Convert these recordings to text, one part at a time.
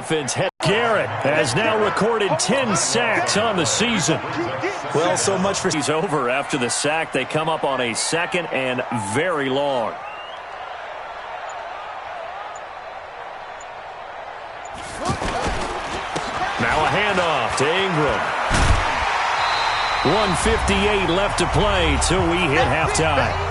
offense. Garrett has now recorded 10 sacks on the season. Well, so much for... He's over after the sack. They come up on a second and very long. Now a handoff to Ingram. 1:58 left to play till we hit halftime.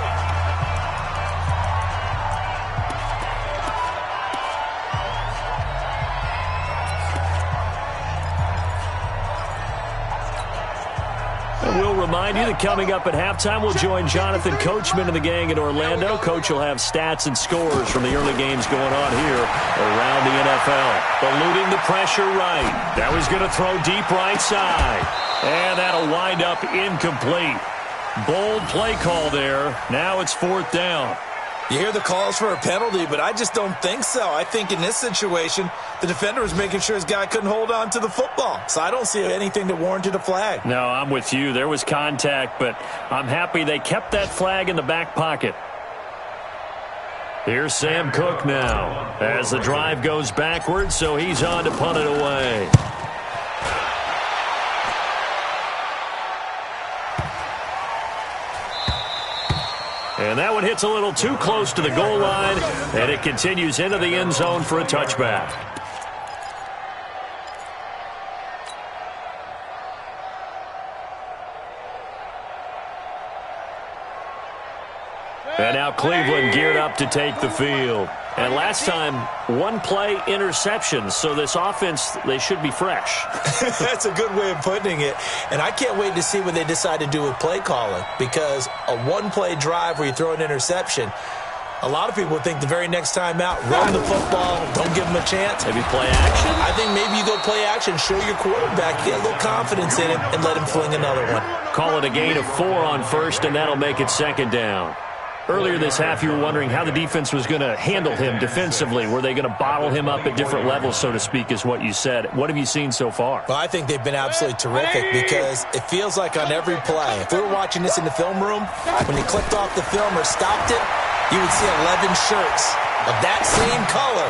We'll remind you that coming up at halftime, we'll join Jonathan Coachman and the gang in Orlando. Coach will have stats and scores from the early games going on here around the NFL. Eluding the pressure right. Now he's going to throw deep right side. And that'll wind up incomplete. Bold play call there. Now it's 4th down. You hear the calls for a penalty, but I just don't think so. I think in this situation, the defender was making sure his guy couldn't hold on to the football. So I don't see anything that warranted a flag. No, I'm with you. There was contact, but I'm happy they kept that flag in the back pocket. Here's Sam Cook now as the drive goes backwards, so he's on to punt it away. And that one hits a little too close to the goal line, and it continues into the end zone for a touchback. And now Cleveland geared up to take the field. And last time, one play interception, so this offense, they should be fresh. That's a good way of putting it. And I can't wait to see what they decide to do with play calling, because a one-play drive where you throw an interception, a lot of people think the very next time out, run the football, don't give them a chance. Maybe play action? I think maybe you go play action, show your quarterback, get a little confidence in him, and let him fling another one. Call it a gain of 4 on first, and that'll make it 2nd down. Earlier this half, you were wondering how the defense was going to handle him defensively. Were they going to bottle him up at different levels, so to speak, is what you said. What have you seen so far? Well, I think they've been absolutely terrific because it feels like on every play, if we were watching this in the film room, when he clicked off the film or stopped it, you would see 11 shirts of that same color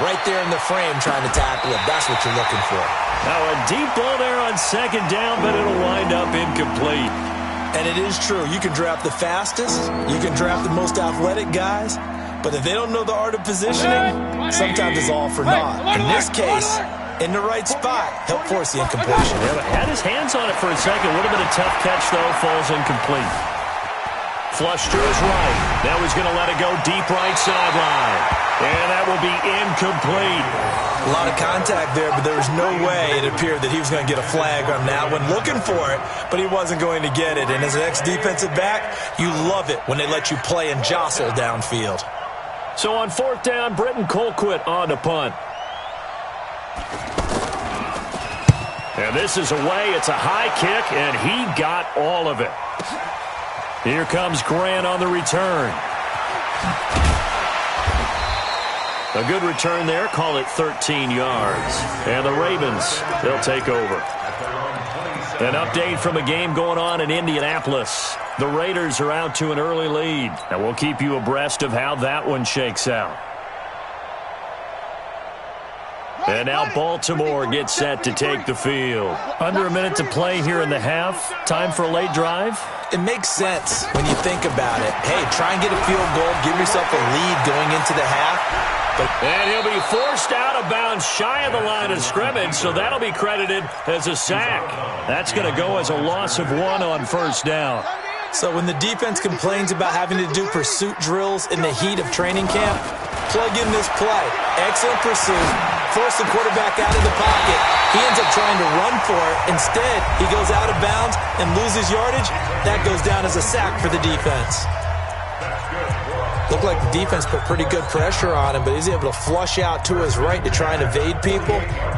right there in the frame trying to tackle him. That's what you're looking for. Now a deep ball there on 2nd down, but it'll wind up incomplete. And it is true. You can draft the fastest. You can draft the most athletic guys. But if they don't know the art of positioning, sometimes it's all for naught. In this case, in the right spot, help force the incompletion. Yeah, but had his hands on it for a second. Would have been a tough catch, though. Falls incomplete. Flush to his right. Now he's going to let it go deep right sideline. And that will be incomplete. A lot of contact there, but there was no way it appeared that he was going to get a flag on that one. Looking for it, but he wasn't going to get it. And as an ex-defensive back, you love it when they let you play and jostle downfield. So on 4th down, Britton Colquitt on to punt. And this is away. It's a high kick, and he got all of it. Here comes Grant on the return. A good return there. Call it 13 yards. And the Ravens, they'll take over. An update from a game going on in Indianapolis. The Raiders are out to an early lead. And we'll keep you abreast of how that one shakes out. And now Baltimore gets set to take the field. Under a minute to play here in the half. Time for a late drive. It makes sense when you think about it. Hey, try and get a field goal. Give yourself a lead going into the half. And he'll be forced out of bounds shy of the line of scrimmage, so that'll be credited as a sack. That's going to go as a loss of 1 on 1st down. So when the defense complains about having to do pursuit drills in the heat of training camp, plug in this play. Excellent pursuit. Force the quarterback out of the pocket. He ends up trying to run for it. Instead, he goes out of bounds and loses yardage. That goes down as a sack for the defense. Looked like the defense put pretty good pressure on him, but he's able to flush out to his right to try and evade people.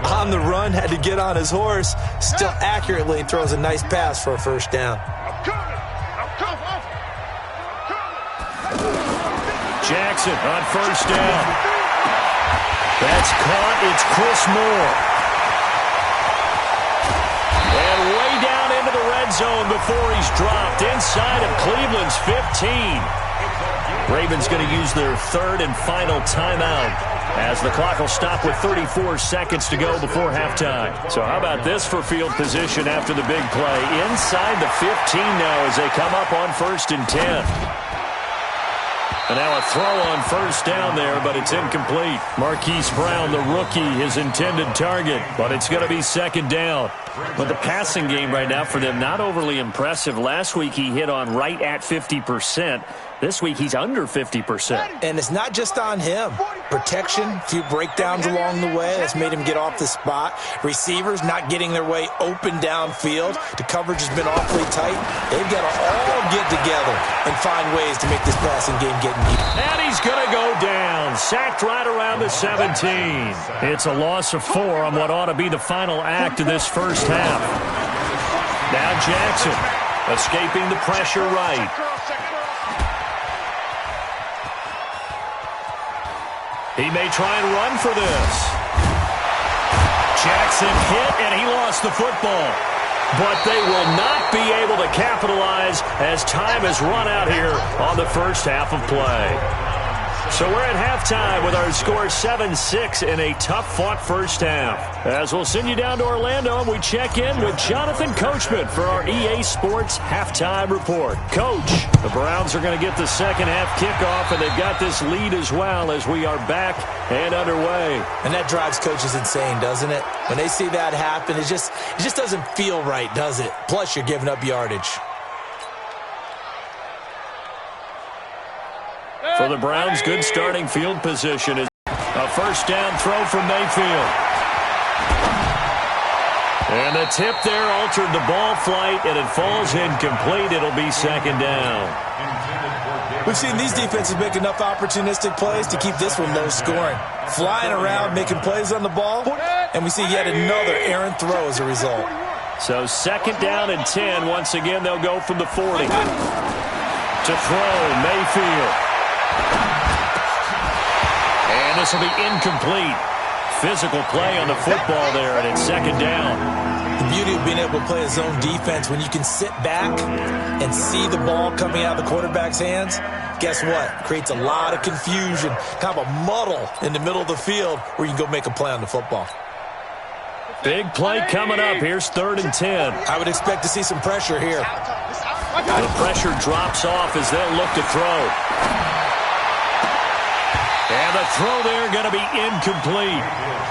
On the run, had to get on his horse. Still accurately throws a nice pass for a 1st down. Jackson on 1st down. That's caught. It's Chris Moore. And way down into the red zone before he's dropped inside of Cleveland's 15. Ravens going to use their 3rd and final timeout as the clock will stop with 34 seconds to go before halftime. So how about this for field position after the big play? Inside the 15 now as they come up on 1st and 10. And now a throw on 1st down there, but it's incomplete. Marquise Brown, the rookie, his intended target, but it's going to be 2nd down. But the passing game right now for them, not overly impressive. Last week he hit on right at 50%. This week he's under 50%. And it's not just on him. Protection, a few breakdowns along the way. That's made him get off the spot. Receivers not getting their way open downfield. The coverage has been awfully tight. They've got to all get together and find ways to make this passing game get neat. And he's going to go down. Sacked right around the 17. It's a loss of 4 on what ought to be the final act of this first half. Now Jackson escaping the pressure right. He may try and run for this. Jackson hit, and he lost the football. But they will not be able to capitalize as time has run out here on the first half of play. So we're at halftime with our score 7-6 in a tough-fought first half. As we'll send you down to Orlando, and we check in with Jonathan Coachman for our EA Sports Halftime Report. Coach, the Browns are going to get the second half kickoff, and they've got this lead as well as we are back and underway. And that drives coaches insane, doesn't it? When they see that happen, it just doesn't feel right, does it? Plus, you're giving up yardage. For the Browns, good starting field position is a first down throw from Mayfield. And the tip there altered the ball flight, and it falls incomplete. It'll be 2nd down. We've seen these defenses make enough opportunistic plays to keep this one low scoring. Flying around, making plays on the ball, and we see yet another errant throw as a result. So 2nd down and 10. Once again, they'll go from the 40. To throw, Mayfield. And this will be incomplete. Physical play on the football there, and it's 2nd down. The beauty of being able to play a zone defense, when you can sit back and see the ball coming out of the quarterback's hands, guess what? Creates a lot of confusion, kind of a muddle in the middle of the field where you can go make a play on the football. Big play coming up. Here's 3rd and 10. I would expect to see some pressure here. The pressure drops off as they'll look to throw. And the throw there going to be incomplete.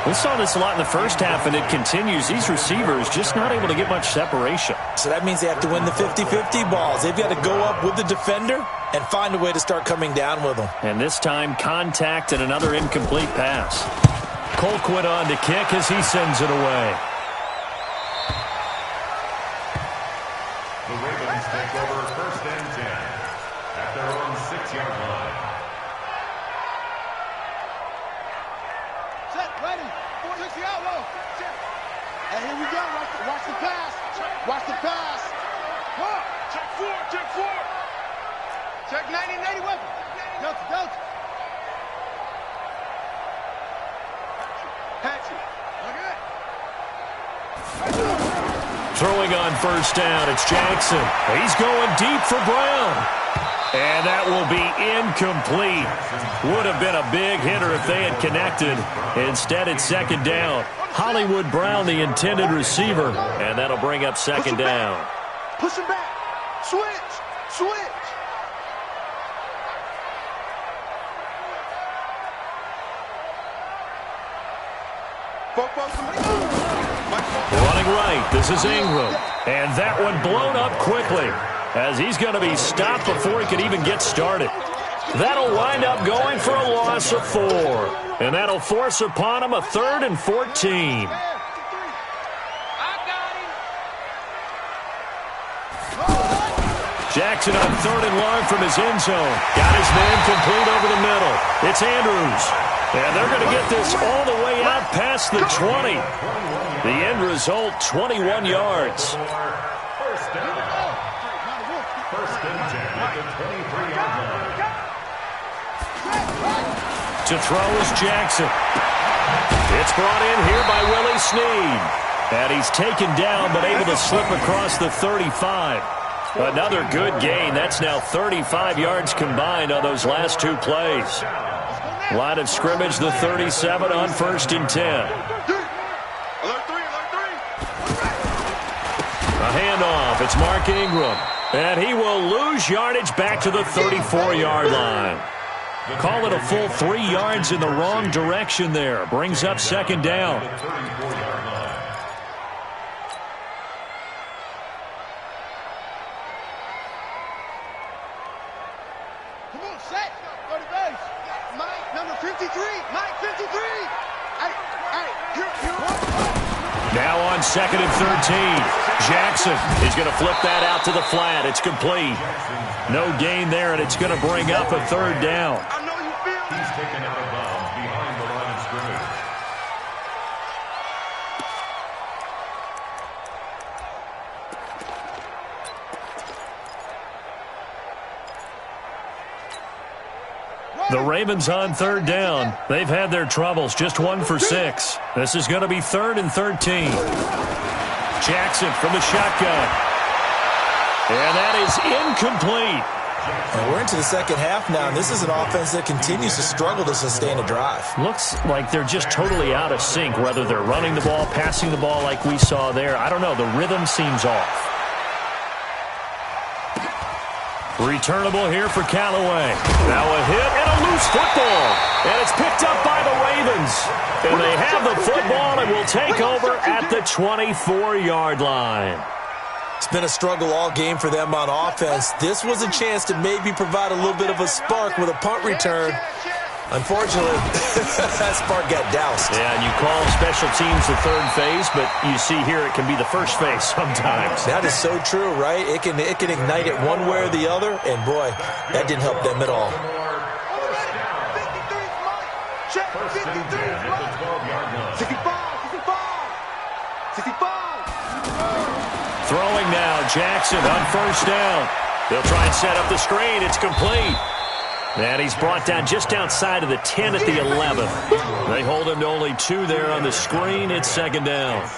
We saw this a lot in the first half, and it continues. These receivers just not able to get much separation. So that means they have to win the 50-50 balls. They've got to go up with the defender and find a way to start coming down with them. And this time, contact and another incomplete pass. Colquitt on to kick as he sends it away. The Ravens take over 1st and 10 at their own 6-yard line. Set, ready, 460 out low. And here we go, watch the pass. Watch the pass. Huh. Check 4. Check 90 weapon. Delta. Hatchet. Throwing on 1st down, it's Jackson. He's going deep for Brown. And that will be incomplete. Would have been a big hitter if they had connected. Instead, it's 2nd down. Hollywood Brown, the intended receiver. And that'll bring up 2nd down. Push him back. Switch. Running right, this is Ingram. And that one blown up quickly as he's going to be stopped before he could even get started. That'll wind up going for a loss of 4. And that'll force upon him a 3rd and 14. Jackson on 3rd and long from his end zone. Got his man complete over the middle. It's Andrews. And they're going to get this all the way out past the 20. The end result, 21 yards. First and 10 at the 23-yard line. To throw is Jackson. It's brought in here by Willie Snead. And he's taken down but able to slip across the 35. Another good gain. That's now 35 yards combined on those last 2 plays. Line of scrimmage, the 37 on 1st and 10. A handoff. It's Mark Ingram. And he will lose yardage back to the 34-yard line. Call it a full 3 yards in the wrong direction there. Brings up 2nd down. Come on, set. Go to base. Mike, number 53. Mike, 53. Now on 2nd and 13. Jackson is going to flip that out to the flat. It's complete. No gain there, and it's going to bring up a 3rd down. I know you feel it. He's taken out of bounds behind the line of scrimmage. The Ravens on 3rd down. They've had their troubles, just 1 for 6. This is going to be 3rd and 13. Jackson from the shotgun. And that is incomplete. And we're into the second half now, and this is an offense that continues to struggle to sustain a drive. Looks like they're just totally out of sync, whether they're running the ball, passing the ball like we saw there. I don't know. The rhythm seems off. Returnable here for Callaway. Now a hit and a loose football. And it's picked up by the Ravens. And they have the football and will take over at the 24-yard line. It's been a struggle all game for them on offense. This was a chance to maybe provide a little bit of a spark with a punt return. Unfortunately, that spark got doused. Yeah, and you call special teams the 3rd phase, but you see here it can be the 1st phase sometimes. That is so true, right? It can ignite it one way or the other, and boy, that didn't help them at all. Check 53. 65. Throwing now, Jackson on 1st down. They'll try and set up the screen. It's complete. And he's brought down just outside of the 10 at the 11. They hold him to only 2 there on the screen. It's 2nd down.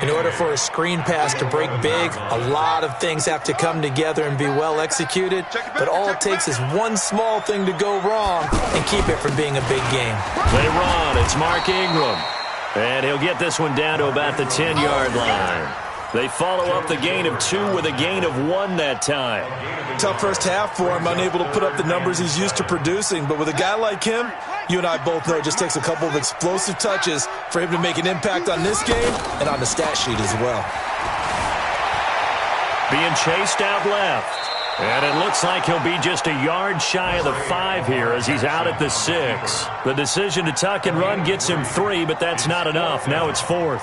In order for a screen pass to break big, a lot of things have to come together and be well executed. But all it takes is one small thing to go wrong and keep it from being a big game. They run. It's Mark Ingram. And he'll get this one down to about the 10-yard line. They follow up the gain of 2 with a gain of 1 that time. Tough first half for him, unable to put up the numbers he's used to producing. But with a guy like him, you and I both know it just takes a couple of explosive touches for him to make an impact on this game and on the stat sheet as well. Being chased out left. And it looks like he'll be just a yard shy of the 5 here as he's out at the 6. The decision to tuck and run gets him 3, but that's not enough. Now it's 4th.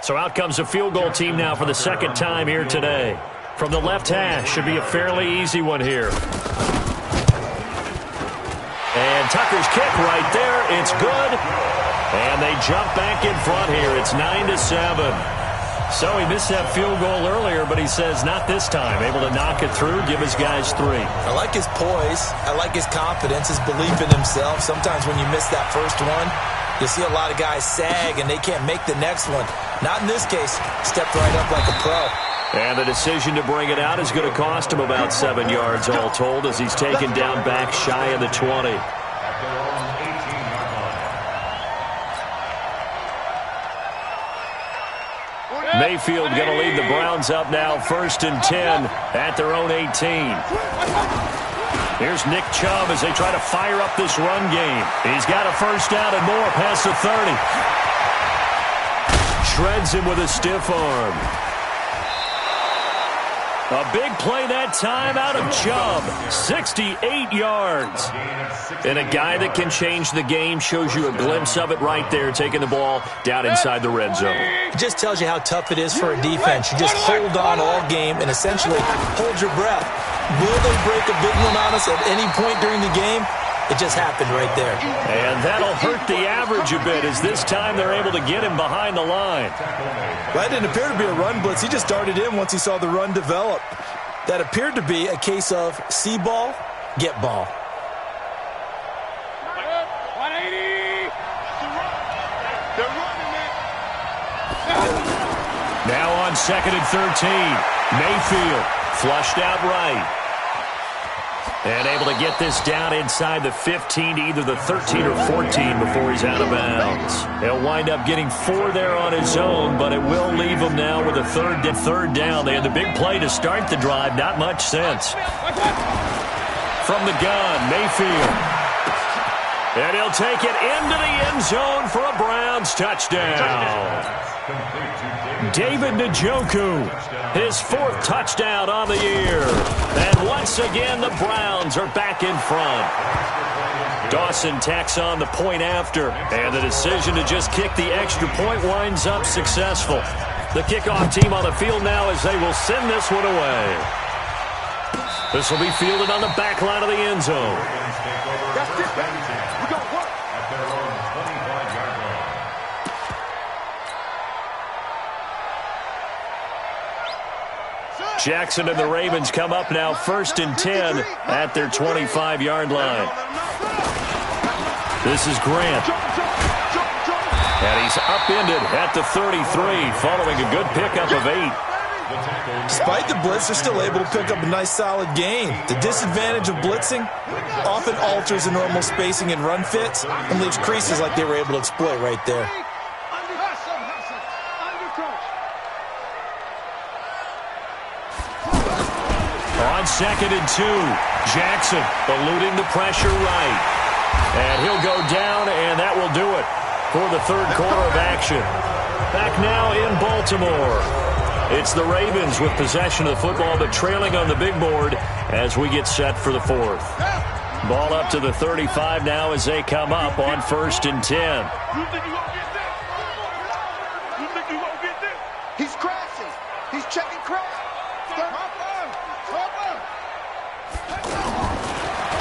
So out comes a field goal team now for the 2nd time here today. From the left hash, should be a fairly easy one here. And Tucker's kick right there. It's good. And they jump back in front here. It's 9-7. So he missed that field goal earlier, but he says not this time. Able to knock it through, give his guys 3. I like his poise. I like his confidence, his belief in himself. Sometimes when you miss that first one, you see a lot of guys sag and they can't make the next one. Not in this case. Stepped right up like a pro. And the decision to bring it out is going to cost him about 7 yards all told as he's taken down back shy of the 20. Mayfield going to lead the Browns up now 1st and 10 at their own 18. Here's Nick Chubb as they try to fire up this run game. He's got a 1st down and more past the 30. Shreds him with a stiff arm. A big play that time out of Chubb. 68 yards. And a guy that can change the game shows you a glimpse of it right there, taking the ball down inside the red zone. It just tells you how tough it is for a defense. You just hold on all game and essentially hold your breath. Will they break a big one on us at any point during the game? It just happened right there. And that'll hurt the average a bit as this time they're able to get him behind the line. That didn't appear to be a run blitz. He just darted in once he saw the run develop. That appeared to be a case of see ball, get ball. 180. They're running it. Now on 2nd and 13. Mayfield flushed out right. And able to get this down inside the 15 to either the 13 or 14 before he's out of bounds. He'll wind up getting 4 there on his own, but it will leave him now with a third down. They had the big play to start the drive. Not much sense. From the gun, Mayfield. And he'll take it into the end zone for a Browns touchdown. David Njoku, his 4th touchdown on the year. And once again, the Browns are back in front. Dawson tacks on the point after, and the decision to just kick the extra point winds up successful. The kickoff team on the field now as they will send this one away. This will be fielded on the back line of the end zone. Jackson and the Ravens come up now 1st and 10 at their 25-yard line. This is Grant. And he's upended at the 33 following a good pickup of 8. Despite the blitz, they're still able to pick up a nice solid gain. The disadvantage of blitzing often alters the normal spacing and run fits and leaves creases like they were able to exploit right there. On 2nd and 2, Jackson eluding the pressure right. And he'll go down, and that will do it for the 3rd quarter of action. Back now in Baltimore. It's the Ravens with possession of the football, but trailing on the big board as we get set for the 4th. Ball up to the 35 now as they come up on 1st and 10. He's crashing. He's checking crash.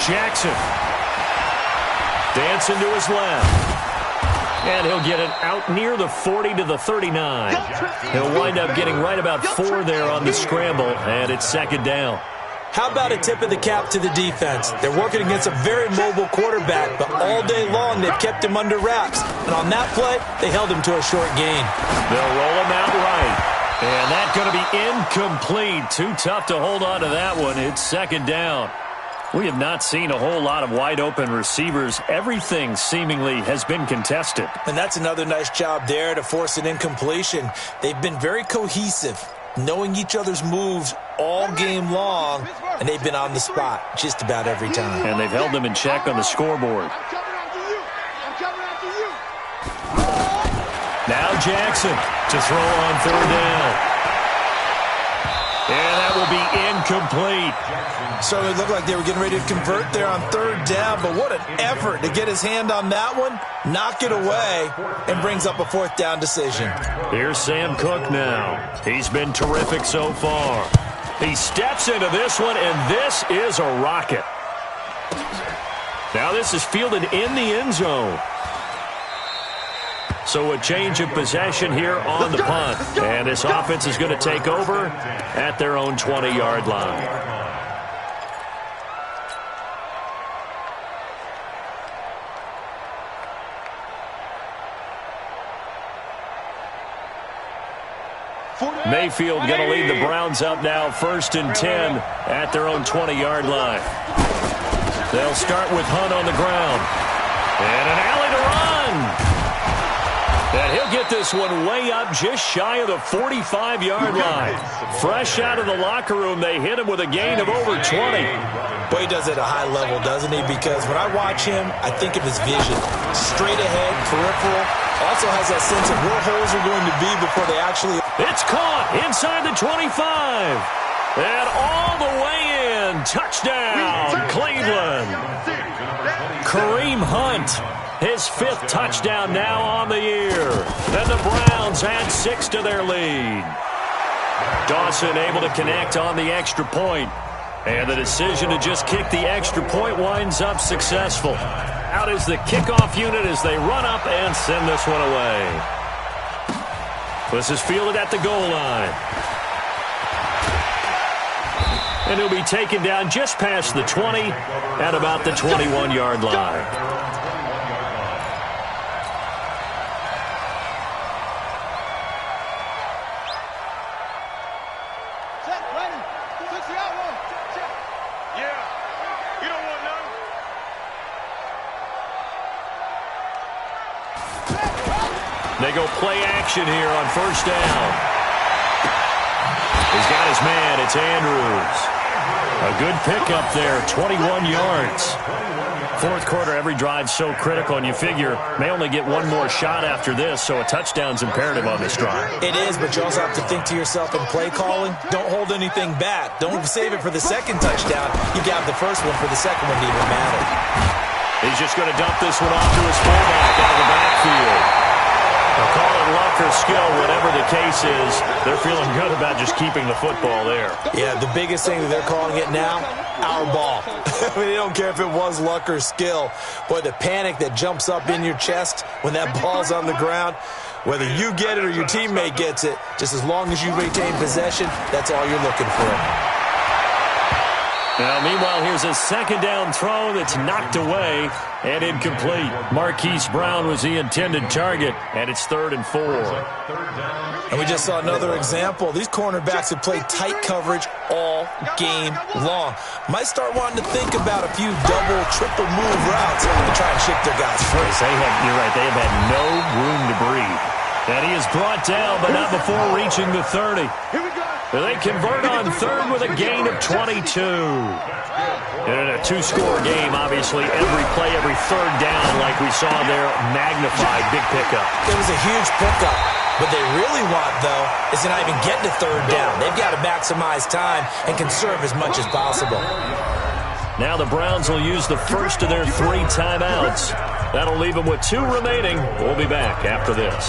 Jackson dancing to his left. And he'll get it out near the 40 to the 39. He'll wind up getting right about 4 there on the scramble, and it's 2nd down. How about a tip of the cap to the defense? They're working against a very mobile quarterback, but all day long they've kept him under wraps. And on that play, they held him to a short gain. They'll roll him out right. And that's going to be incomplete. Too tough to hold on to that one. It's 2nd down. We have not seen a whole lot of wide-open receivers. Everything seemingly has been contested. And that's another nice job there to force an incompletion. They've been very cohesive, knowing each other's moves all game long, and they've been on the spot just about every time. And they've held them in check on the scoreboard. Now Jackson to throw on 3rd down. And that will be incomplete. So it looked like they were getting ready to convert there on 3rd down, but what an effort to get his hand on that one, knock it away, and brings up a 4th down decision. Here's Sam Cook now. He's been terrific so far. He steps into this one, and this is a rocket. Now this is fielded in the end zone. So a change of possession here on the punt. And this offense is going to take over at their own 20-yard line. Mayfield going to lead the Browns up now 1st and 10 at their own 20-yard line. They'll start with Hunt on the ground. And an alley to run. And he'll get this one way up just shy of the 45-yard line. Fresh out of the locker room, they hit him with a gain of over 20. Boy, he does it at a high level, doesn't he? Because when I watch him, I think of his vision. Straight ahead, peripheral. Also has that sense of where holes are going to be before they actually... It's caught inside the 25. And all the way in. Touchdown, Cleveland. Kareem Hunt. His 5th touchdown now on the year. And the Browns add 6 to their lead. Dawson able to connect on the extra point. And the decision to just kick the extra point winds up successful. Out is the kickoff unit as they run up and send this one away. This is fielded at the goal line. And he'll be taken down just past the 20 at about the 21-yard line. They go play action here on first down. He's got his man. It's Andrews. A good pickup there, 21 yards. Fourth quarter, every drive so critical, and you figure may only get one more shot after this, so a touchdown's imperative on this drive. It is, but you also have to think to yourself in play calling, don't hold anything back. Don't save it for the second touchdown. You got the first one for the second one to even matter. He's just going to dump this one off to his fullback out of the backfield. They'll call it luck or skill, whatever the case is. They're feeling good about just keeping the football there. Yeah, the biggest thing that they're calling it now, our ball. I mean, they don't care if it was luck or skill. Boy, the panic that jumps up in your chest when that ball's on the ground, whether you get it or your teammate gets it, just as long as you retain possession, that's all you're looking for. Now, meanwhile, here's a second down throw that's knocked away and incomplete. Marquise Brown was the intended target, and it's 3rd and 4. And we just saw another example. These cornerbacks have played tight coverage all game long. Might start wanting to think about a few double, triple move routes to try and shake their guys free. You're right, they have had no room to breathe. And he is brought down, but not before reaching the 30. Here we go. They convert on 3rd with a gain of 22. In a two-score game, obviously, every play, every 3rd down, like we saw there, magnified, big pickup. It was a huge pickup. What they really want, though, is to not even get to 3rd down. They've got to maximize time and conserve as much as possible. Now the Browns will use the first of their 3 timeouts. That'll leave them with 2 remaining. We'll be back after this.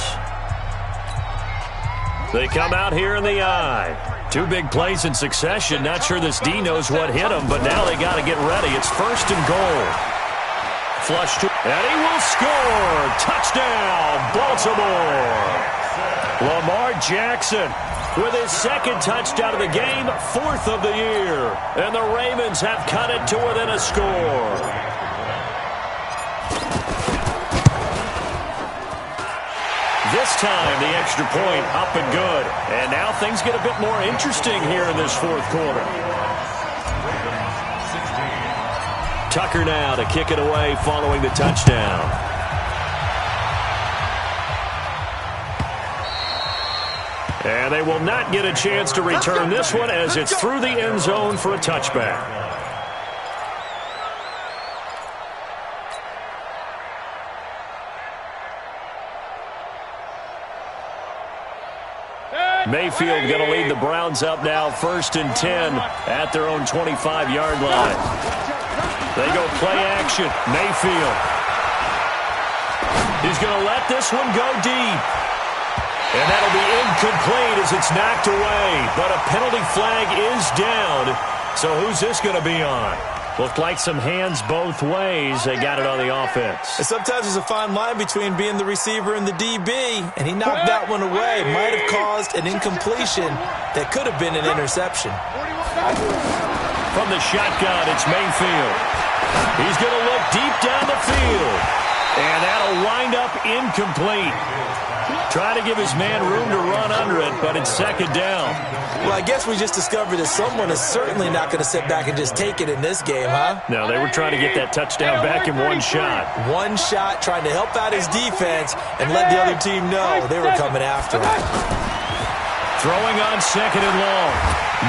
They come out here in the eye. 2 big plays in succession. Not sure this D knows what hit him, but now they got to get ready. It's 1st and goal. Flush to, and he will score. Touchdown, Baltimore. Lamar Jackson with his 2nd touchdown of the game, 4th of the year. And the Ravens have cut it to within a score. This time, the extra point up and good. And now things get a bit more interesting here in this 4th quarter. Tucker now to kick it away following the touchdown. And they will not get a chance to return this one as it's through the end zone for a touchback. Mayfield going to lead the Browns up now, 1st and 10 at their own 25-yard line. They go play action. Mayfield. He's going to let this one go deep. And that'll be incomplete as it's knocked away. But a penalty flag is down. So who's this going to be on? Looked like some hands both ways. They got it on the offense. And sometimes there's a fine line between being the receiver and the DB, and he knocked that one away. Might have caused an incompletion that could have been an interception. From the shotgun, it's Mayfield. He's going to look deep down the field. And that'll wind up incomplete. Try to give his man room to run under it, but it's 2nd down. Well, I guess we just discovered that someone is certainly not going to sit back and just take it in this game, huh? No, they were trying to get that touchdown back in one shot. One shot, trying to help out his defense and let the other team know they were coming after him. Throwing on 2nd and long.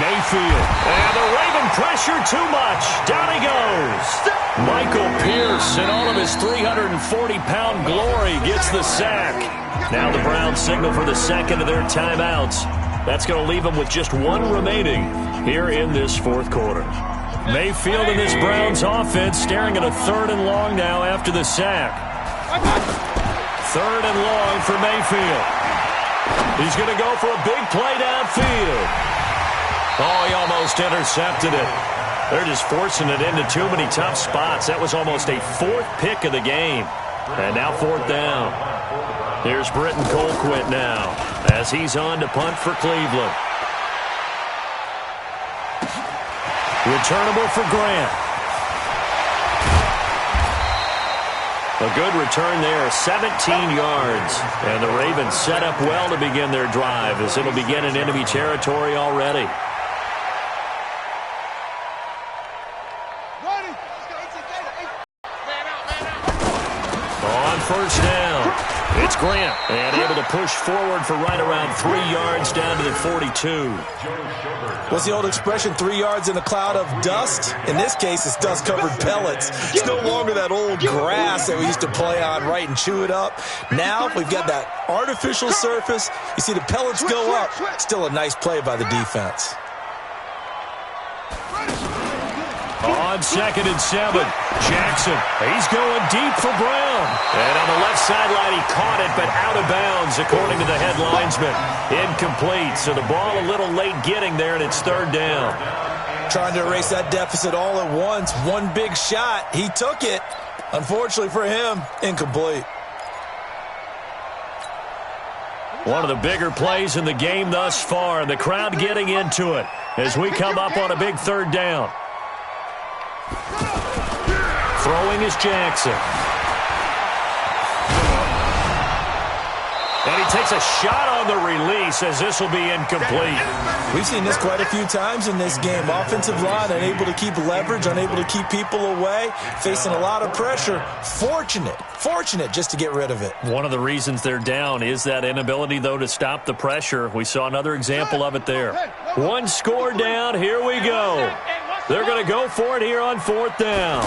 Mayfield. And the Raven pressure too much. Down he goes. Michael Pierce in all of his 340-pound glory gets the sack. Now the Browns signal for the 2nd of their timeouts. That's going to leave them with just 1 remaining here in this 4th quarter. Mayfield and this Browns offense staring at a 3rd and long now after the sack. 3rd and long for Mayfield. He's going to go for a big play downfield. Oh, he almost intercepted it. They're just forcing it into too many tough spots. That was almost a 4th pick of the game. And now 4th down. Here's Britton Colquitt now as he's on to punt for Cleveland. Returnable for Grant. A good return there, 17 yards. And the Ravens set up well to begin their drive as it'll begin in enemy territory already. On first down. It's Grant, and able to push forward for right around 3 yards down to the 42. What's the old expression, 3 yards in a cloud of dust? In this case, it's dust-covered pellets. It's no longer that old grass that we used to play on, right, and chew it up. Now we've got that artificial surface. You see the pellets go up. Still a nice play by the defense. On 2nd and 7, Jackson. He's going deep for Brown. And on the left sideline, he caught it, but out of bounds, according to the head linesman. Incomplete, so the ball a little late getting there, and it's 3rd down. Trying to erase that deficit all at once. One big shot. He took it. Unfortunately for him, incomplete. One of the bigger plays in the game thus far, and the crowd getting into it as we come up on a big 3rd down. Throwing is Jackson. And he takes a shot on the release as this will be incomplete. We've seen this quite a few times in this game. Offensive line unable to keep leverage, unable to keep people away, facing a lot of pressure. Fortunate just to get rid of it. One of the reasons they're down is that inability, though, to stop the pressure. We saw another example of it there. One score down. Here we go. They're going to go for it here on 4th down.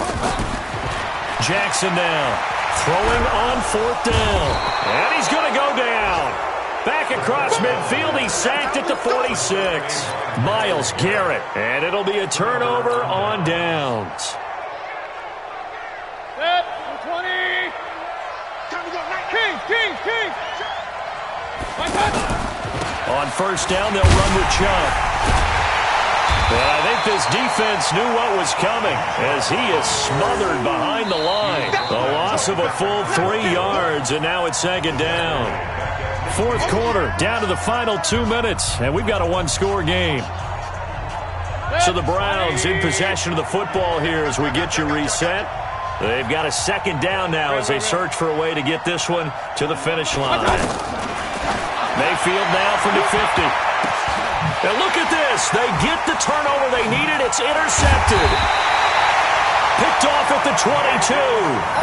Jackson now. Throwing on 4th down. And he's going to go down. Back across midfield. He's sacked at the 46. Myles Garrett. And it'll be a turnover on downs. Set, 20. Time to go. King. On 1st down, they'll run with Chubb. And I think this defense knew what was coming as he is smothered behind the line. A loss of a full 3 yards, and now it's 2nd down. 4th quarter, down to the final 2 minutes, and we've got a one-score game. So the Browns in possession of the football here as we get you reset. They've got a 2nd down now as they search for a way to get this one to the finish line. Mayfield now from the 50. And look at this. They get the turnover they needed. It's intercepted. Picked off at the 22.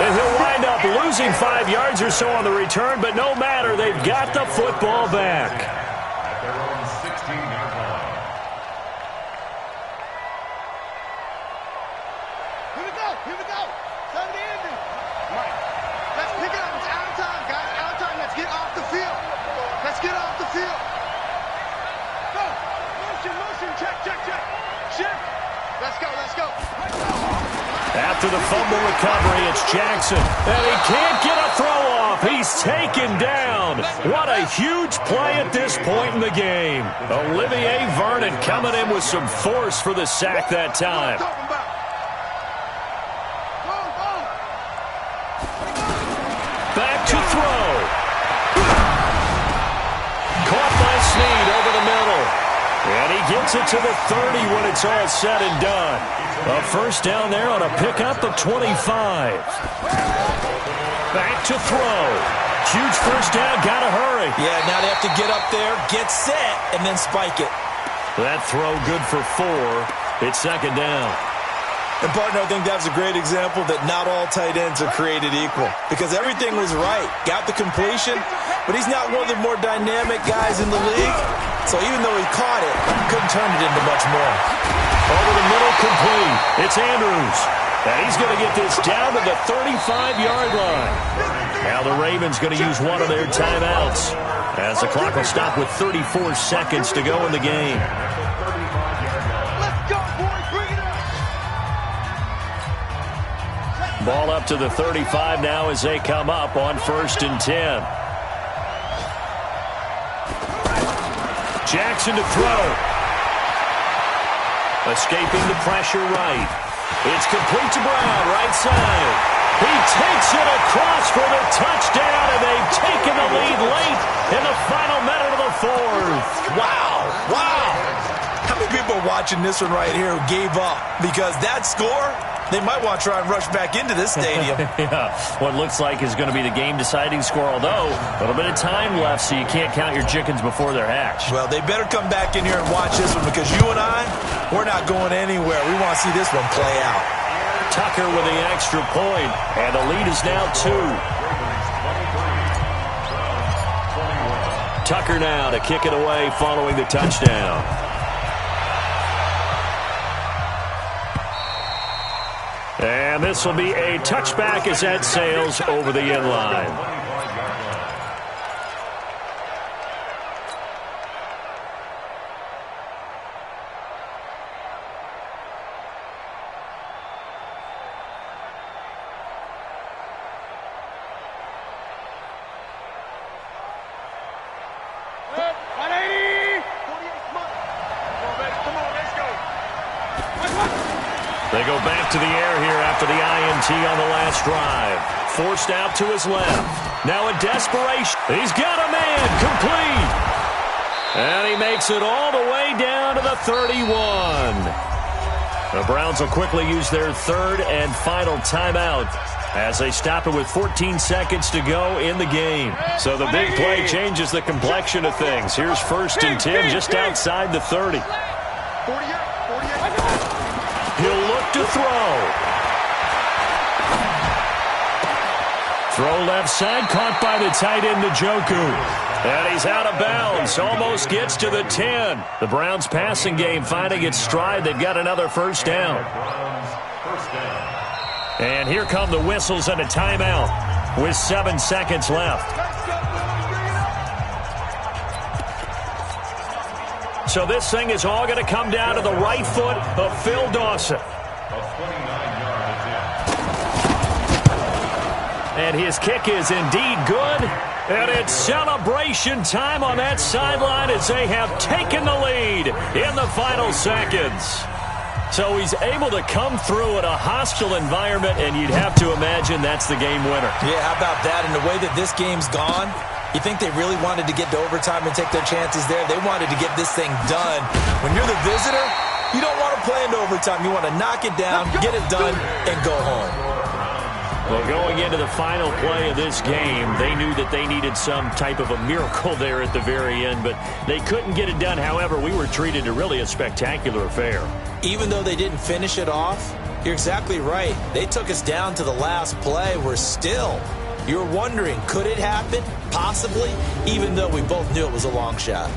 And he'll wind up losing 5 yards or so on the return, but no matter. They've got the football back. At their own 16-yard line. Here we go. Time to end it. Right. Let's pick it up. It's out of time, guys. Out of time. Let's get off the field. Go. Motion. Check. Shift. Let's go. After the fumble recovery, it's Jackson. And he can't get a throw off. He's taken down. What a huge play at this point in the game. Olivier Vernon coming in with some force for the sack that time. Back to throw. Caught by Snead over the middle. And he gets it to the 30 when it's all said and done. A 1st down there on a pickup of 25. Back to throw. Huge 1st down, gotta hurry. Yeah, now they have to get up there, get set, and then spike it. That throw good for 4. It's 2nd down. And, partner, I think that was a great example that not all tight ends are created equal. Because everything was right. Got the completion, but he's not one of the more dynamic guys in the league. So even though he caught it, couldn't turn it into much more. Over the middle, complete. It's Andrews. And he's going to get this down to the 35-yard line. Now the Ravens going to use one of their timeouts as the clock will stop with 34 seconds to go in the game. Let's go, boys. Bring it up. Ball up to the 35 now as they come up on 1st and 10. Jackson to throw. Escaping the pressure right. It's complete to Brown, right side. He takes it across for the touchdown, and they've taken the lead late in the final minute of the 4th. Wow. How many people are watching this one right here who gave up? Because that score, they might want to try and rush back into this stadium. Yeah, what looks like is going to be the game-deciding score, although a little bit of time left, so you can't count your chickens before they're hatched. Well, they better come back in here and watch this one because you and I, we're not going anywhere. We want to see this one play out. Tucker with the extra point, and the lead is now 2. Tucker now to kick it away following the touchdown. And this will be a touchback as that sails over the end line. They go back to the air here after the INT on the last drive. Forced out to his left. Now in desperation. He's got a man complete. And he makes it all the way down to the 31. The Browns will quickly use their third and final timeout as they stop it with 14 seconds to go in the game. So the big play changes the complexion of things. Here's 1st and 10 just outside the 30. He'll look to throw. Throw left side, caught by the tight end, Njoku. And he's out of bounds, almost gets to the 10. The Browns passing game finding its stride. They've got another first down. And here come the whistles and a timeout with 7 seconds left. So this thing is all going to come down to the right foot of Phil Dawson. And his kick is indeed good. And it's celebration time on that sideline as they have taken the lead in the final seconds. So he's able to come through in a hostile environment, and you'd have to imagine that's the game winner. Yeah, how about that? And the way that this game's gone, you think they really wanted to get to overtime and take their chances there? They wanted to get this thing done. When you're the visitor, you don't want to play into overtime. You want to knock it down, get it done, and go home. Well, going into the final play of this game, they knew that they needed some type of a miracle there at the very end, but they couldn't get it done. However, we were treated to really a spectacular affair. Even though they didn't finish it off, you're exactly right. They took us down to the last play. You're wondering, could it happen? Possibly, even though we both knew it was a long shot.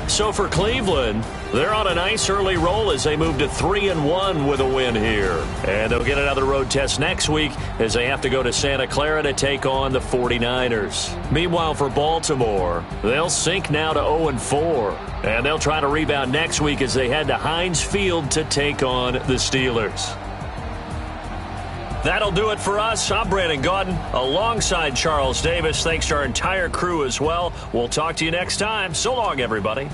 So for Cleveland, they're on a nice early roll as they move to 3-1 with a win here. And they'll get another road test next week as they have to go to Santa Clara to take on the 49ers. Meanwhile, for Baltimore, they'll sink now to 0-4. And they'll try to rebound next week as they head to Heinz Field to take on the Steelers. That'll do it for us. I'm Brandon Gaudin alongside Charles Davis. Thanks to our entire crew as well. We'll talk to you next time. So long, everybody.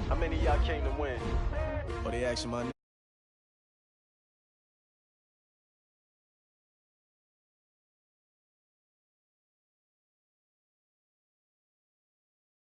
How many of y'all came to win? But they action, my